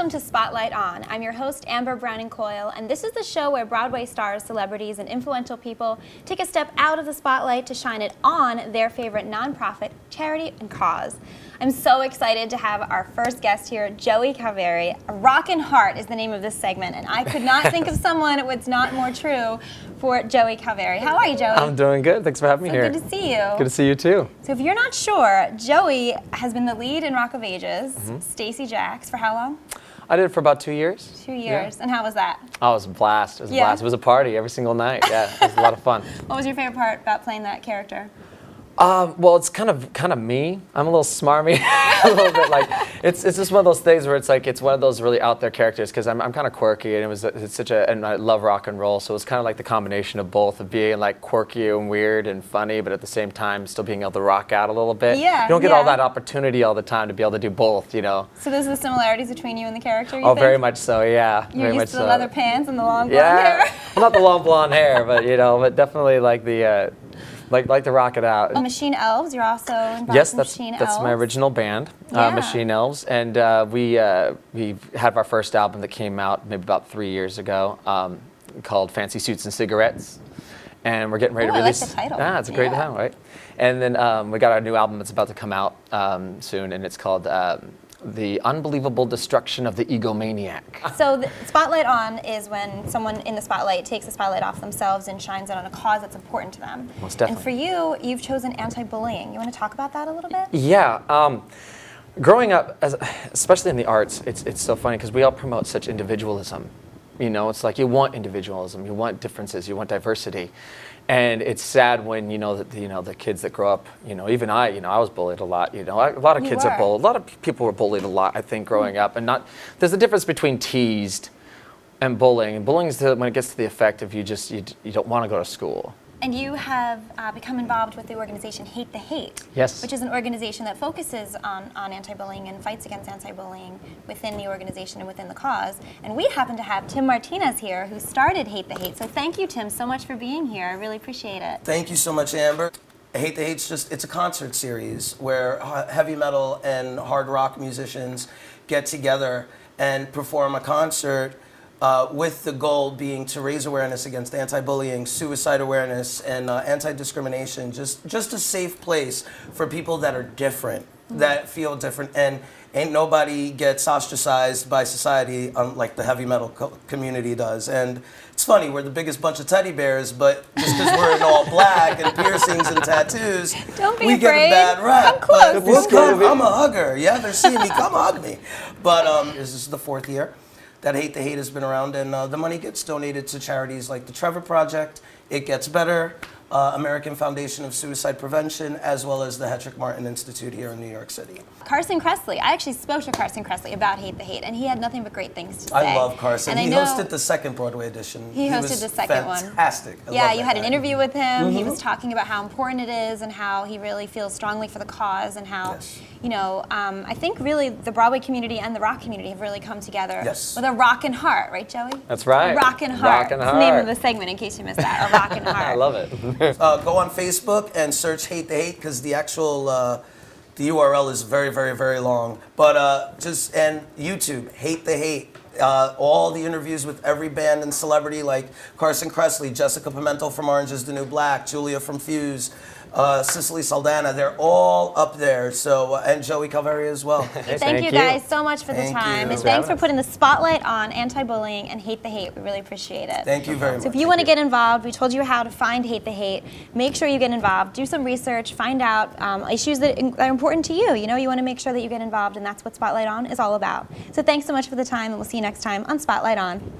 Welcome to Spotlight On. I'm your host, Amber Browning-Coyle, and this is the show where Broadway stars, celebrities, and influential people take a step out of the spotlight to shine it on their favorite nonprofit, charity, and cause. I'm so excited to have our first guest here, Joey Calveri. Rockin' Heart is the name of this segment, and I could not think of someone it's not more true for Joey Calveri. How are you, Joey? I'm doing good. Thanks for having me here. Good to see you. Good to see you too. So if you're not sure, Joey has been the lead in Rock of Ages, Stacey Jacks, for how long? I did it for about 2 years. 2 years. Yeah. And how was that? Oh, it was a blast. It was a blast. It was a party every single night. Yeah, it was a lot of fun. What was your favorite part about playing that character? Well, it's kind of me. I'm a little smarmy, a little bit like it's just one of those things where it's one of those really out there characters because I'm kind of quirky and and I love rock and roll, so it's kind of like the combination of both of being like quirky and weird and funny, but at the same time still being able to rock out a little bit. Yeah, you don't get all that opportunity all the time to be able to do both, you know. So those are the similarities between you and the character. You think? Very much so. Yeah, You're very used much to so. the leather pants and the long blonde hair. Well, not the long blonde hair, but but definitely like the. Like to rock it out. Machine Elves, you're also involved yes, in that's Machine Elves. That's my original band, Machine Elves, and we had our first album that came out maybe about 3 years ago, called Fancy Suits and Cigarettes, and we're getting ready to release. I like the title. Yeah, it's a great title, right? And then we got our new album that's about to come out soon, and it's called The Unbelievable Destruction of the Egomaniac. So the Spotlight On is when someone in the spotlight takes the spotlight off themselves and shines it on a cause that's important to them. Most definitely. And for you, you've chosen anti-bullying. You want to talk about that a little bit? Yeah. Growing up, especially in the arts, it's so funny because we all promote such individualism. You know, it's like you want individualism, you want differences, you want diversity. And it's sad when the kids that grow up, even I was bullied a lot. A lot of kids are bullied. A lot of people were bullied a lot, I think, growing up. And there's a difference between teased and bullying. And bullying is when it gets to the effect of you don't want to go to school. And you have become involved with the organization Hate the Hate, yes, which is an organization that focuses on anti-bullying and fights against anti-bullying within the organization and within the cause. And we happen to have Tim Martinez here, who started Hate the Hate. So thank you, Tim, so much for being here. I really appreciate it. Thank you so much, Amber. Hate the Hate's it's a concert series where heavy metal and hard rock musicians get together and perform a concert with the goal being to raise awareness against anti-bullying, suicide awareness, and anti-discrimination. Just a safe place for people that are different, that feel different, and ain't nobody gets ostracized by society like the heavy metal community does. And it's funny, we're the biggest bunch of teddy bears, but just because we're in all black and piercings and tattoos, we get a bad rap. Come close. But I'm a hugger. Yeah, they're seeing me. Come hug me. But this is the 4th year that Hate the Hate has been around, and the money gets donated to charities like the Trevor Project, It Gets Better, American Foundation of Suicide Prevention, as well as the Hetrick Martin Institute here in New York City. Carson Kressley. I actually spoke to Carson Kressley about Hate the Hate, and he had nothing but great things to say. I love Carson. And he hosted the second Broadway edition. He hosted the second one. Fantastic. Yeah, you had an interview with him. He was talking about how important it is and how he really feels strongly for the cause and how, I think really the Broadway community and the rock community have really come together with a rockin' heart, right, Joey? That's right. Rockin' Heart. Rockin' It's Heart. the name of the segment, in case you missed that. A Rockin' Heart. I love it. Go on Facebook and search Hate the Hate because the actual the URL is very, very, very long. But and YouTube, Hate the Hate. All the interviews with every band and celebrity like Carson Kressley, Jessica Pimentel from Orange is the New Black, Julia from Fuse, Cicely Saldana, they're all up there. So and Joey Calveri as well. Thank you guys so much for the time. And thanks for putting the spotlight on anti-bullying and Hate the Hate. We really appreciate it. Thank you very much. So if you want to get involved, we told you how to find Hate the Hate. Make sure you get involved. Do some research. Find out issues that are important to you. You want to make sure that you get involved, and that's what Spotlight On is all about. So thanks so much for the time, and we'll see you next time on Spotlight On.